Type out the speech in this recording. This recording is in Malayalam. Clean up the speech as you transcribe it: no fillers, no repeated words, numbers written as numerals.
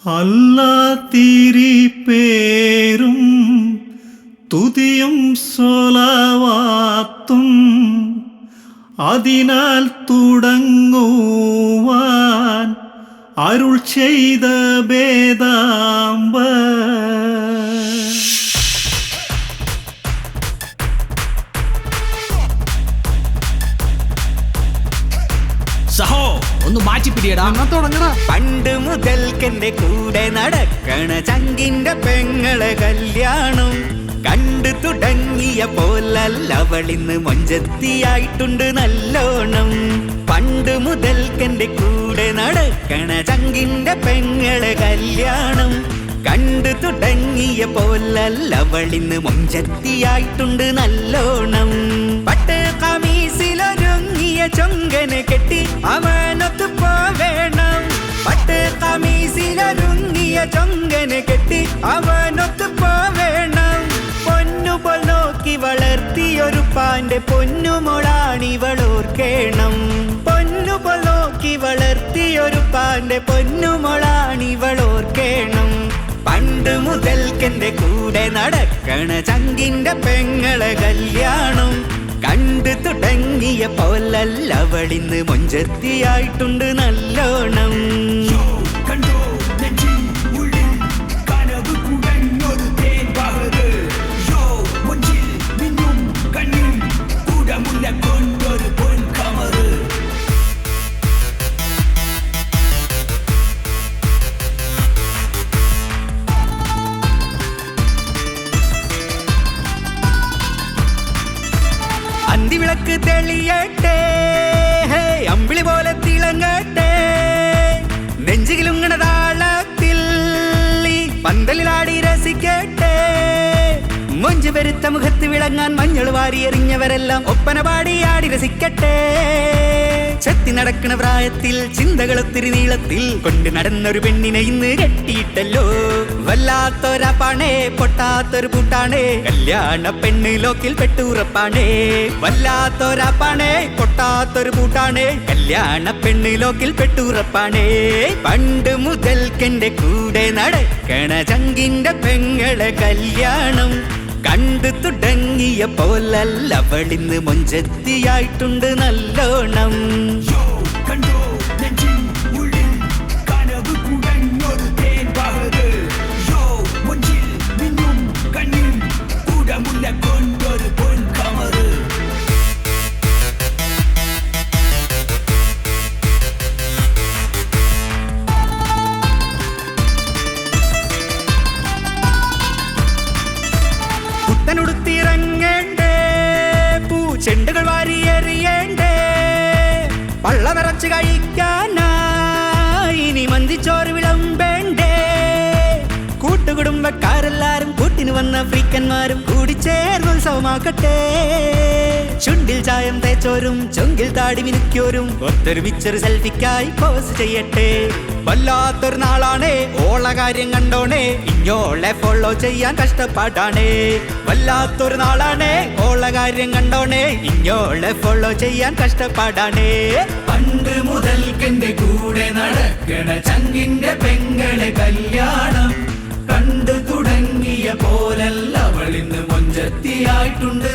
അല്ലാതിരി പേരും തുതിയും സ്വലവാത്തും അതിനാൽ തുടങ്ങുവാൻ അരുൾ ചെയ്ത വേദാംബ സഹോ ഒന്ന് മാറ്റിപ്പിടിയടാ. തുടങ്ങടാ. പണ്ട് മുതൽക്കെന്റെ കൂടെ നടക്കണ ചങ്കിന്റെ പെങ്ങളെ കല്യാണം കണ്ടു തുടങ്ങിയ പോലല്ലവളിന്ന് മൊഞ്ചത്തിയായിട്ടുണ്ട് നല്ലോണം. പണ്ട് മുതൽക്കെന്റെ കൂടെ നടക്കണ ചങ്കിന്റെ പെങ്ങളെ കല്യാണം കണ്ടു തുടങ്ങിയ പോലല്ലവളിന്ന് മൊഞ്ചത്തിയായിട്ടുണ്ട് നല്ലോണം. പട്ട് കമീസിലൊരുങ്ങിയ ചൊങ്കനെ കെട്ടി അവനൊത്തു പോവേണം. പട്ട് കമീസിലൊരുങ്ങിയ ചൊങ്കനെ കെട്ടി അവനൊത്തു പോവേണം. പൊന്നുപോൽ നോക്കി വളർത്തിയൊരു പാന്റെ പൊന്നുമോളാണിവളോർക്കേണം. പൊന്നുപോൽ നോക്കി വളർത്തിയൊരു പാന്റെ പൊന്നുമോളാണിവളോർക്കേണം. പണ്ട് മുതൽക്കെന്റെ കൂടെ നടക്കണ ചങ്കിന്റെ പെങ്ങളെ കല്യാണം കണ്ടു തുടങ്ങിയ പോലല്ലവളിന്ന് മൊഞ്ചത്തിയായിട്ടുണ്ട് നല്ലോണം. അന്തിവിളക്ക് തെളിയട്ടെ, അമ്പിളി പോലെ തിളങ്ങട്ടെ, നെഞ്ചിലുങ്ങണ താളത്തിൽ പന്തലിലാടി രസിക്കട്ടെ. മൊഞ്ചു പെരുത്ത മുഖത്ത് വിളങ്ങാൻ മഞ്ഞൾ വാരി എറിഞ്ഞവരെല്ലാം ഒപ്പന പാടിയാടി രസിക്കട്ടെ. ചെത്തി നടക്കണ പ്രായത്തിൽ ചിന്തകളൊത്തിരി നീളത്തിൽ കൊണ്ട് നടന്നൊരു പെണ്ണിനെ ഇന്ന് കെട്ടിയിട്ടല്ലോ. വല്ലാത്തൊരപ്പാണേ പൊട്ടാത്തൊരു പൂട്ടാണേ കല്യാണ പെണ്ണ് ലോക്കിൽ പെട്ടുറപ്പാണേ. വല്ലാത്തൊരപ്പാണേ പൊട്ടാത്തൊരു പൂട്ടാണേ കല്യാണ പെണ്ണ് ലോക്കിൽ പെട്ടുറപ്പാണേ. പണ്ട് മുതൽക്കെന്റെ കൂടെ നടക്കണ ചങ്കിന്റെ പെങ്ങളെ കല്യാണം കണ്ടു തുടങ്ങിയ പോലല്ലവളിന്ന് മൊഞ്ചത്തിയായിട്ടുണ്ട് നല്ലോണം. പുത്തനുടുത്തിറങ്ങേണ്ടേ, പൂച്ചെണ്ടുകൾ വാരിയെറിയേണ്ടേ, പള്ള നിറച്ച് കഴിക്കാനായി ഇനി മന്തിച്ചോറ് വിളമ്പേണ്ടേ. കൂട്ടുകുടുംബക്കാരെല്ലാരും കൂട്ടിന് വന്ന ഫ്രീക്കന്മാരും കൂടി ചേർന്ന് ഉത്സവമാക്കട്ടെ. ചുണ്ടിൽ ചായം തേച്ചോരും ചൊങ്കിൽ താടി മിനുക്കിയോരും ഒത്തൊരുമിച്ചൊരു സെൽഫിക്കായി പോസ് ചെയ്യട്ടെ. വല്ലാത്തൊരു നാളാണേ ഓള കാര്യം കണ്ടോണേ ഇഞ്ഞോളെ ഫോളോ ചെയ്യാൻ കഷ്ടപ്പാടാണേ. വല്ലാത്തൊരു നാളാണേ ഓള കാര്യം കണ്ടോണേ ഇഞ്ഞോളെ ഫോളോ ചെയ്യാൻ കഷ്ടപ്പാടാണേ. പണ്ട് മുതൽക്കെന്റെ കൂടെ നടക്കണ ചങ്കിന്റെ പെങ്ങളെ കല്യാണം കണ്ടു തുടങ്ങിയ പോലല്ലവളിന്ന് മൊഞ്ചത്തിയായിട്ടുണ്ട്